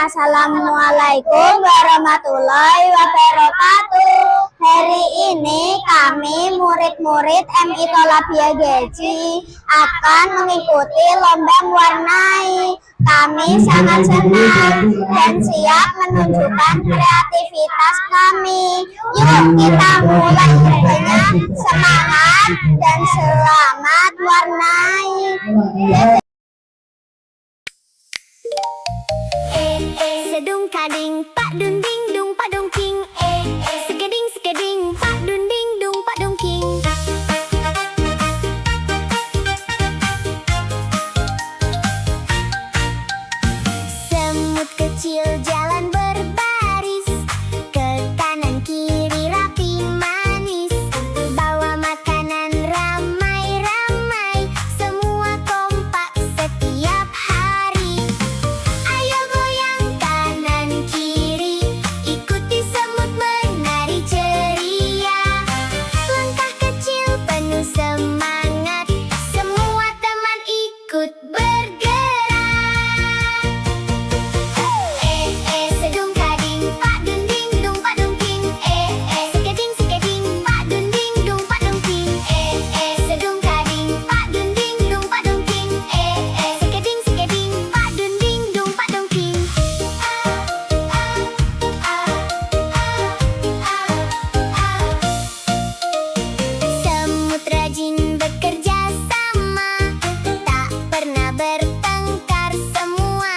Assalamualaikum warahmatullahi wabarakatuh. Hari ini kami murid-murid MI Tholabiyah Geji akan mengikuti lomba mewarnai. Kami sangat senang dan siap menunjukkan kreativitas kami. Yuk kita mulai kerjanya. Semangat dan selamat warnai. Sedung kading pak dun ding dung pak dong king. Sekeding sekeding pak dun ding dung pak dong king. Semut kecil jalan berbaris, ke kanan kiri rapi manis, bawa makanan ramai-ramai, semua kompak setiap hari. Ayo goyang kanan kiri, ikuti semut menari ceria. Langkah kecil penuh semangat, semua teman ikut bergerak. Sedung kading pak dun ding dung pak dong king. Sekeding sekeding pak dun ding dung pak dong king. Sedung kading pak dun ding dung pak dong king. Sekeding sekeding pak dun ding dung pak dong king. Semut rajin bekerja sama, tak pernah bertengkar semua,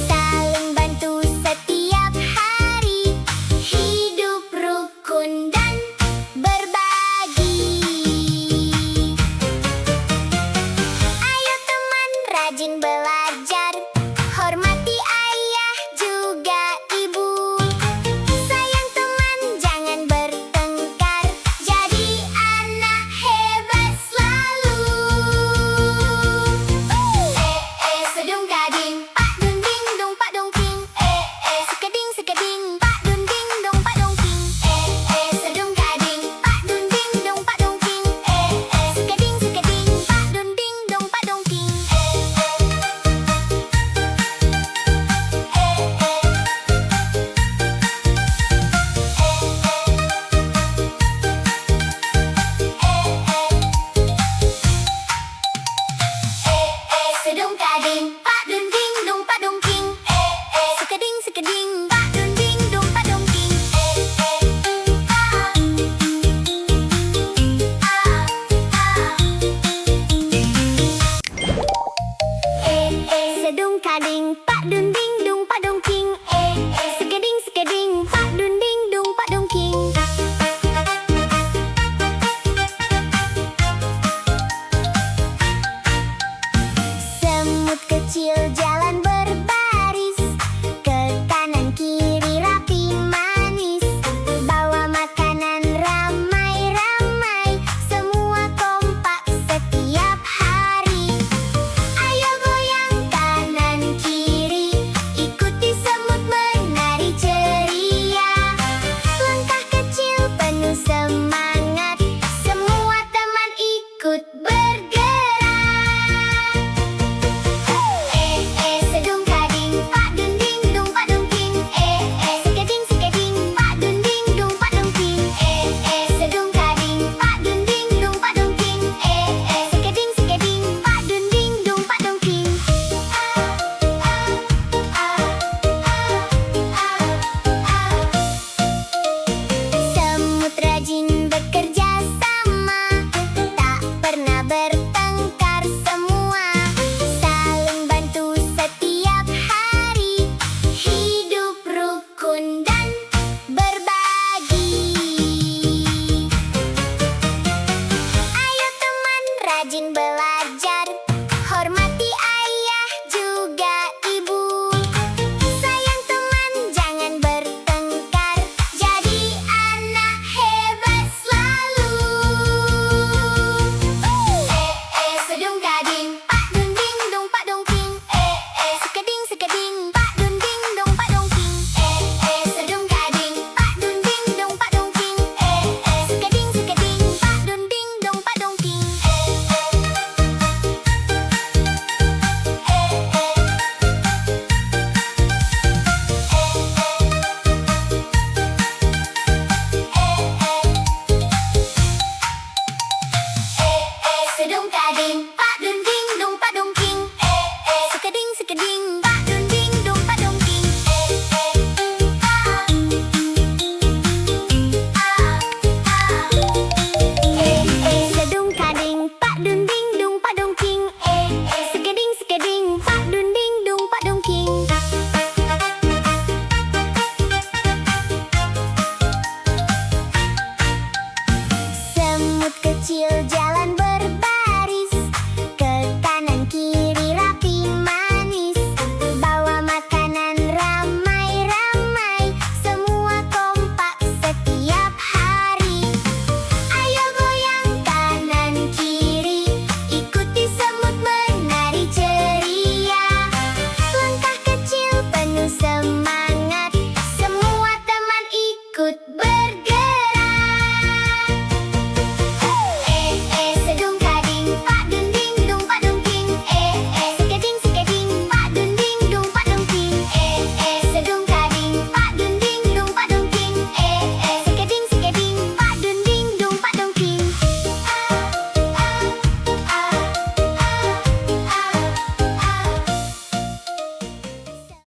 saling bantu setiap hari, hidup rukun dan berbagi. Ayo teman rajin belajar, hormati ayah juga ibu. Sayang teman jangan bertengkar, jadi anak hebat selalu. Sedung kading pak dun ding dung pak dong king. Sekeding sekeding pak dun ding dung pak dong king. Sedung kading pak dun ding dung pak dong king. Sekeding sekeding pak dun ding dung pak dong king. Sedung kading pak dun ding dung pak dong king. Sekeding sekeding pak dun ding dung pak dong king. Sedung kading pak dun ding dung pak dong king. Sekeding sekeding pak dun ding dung pak dong king. Semut kecil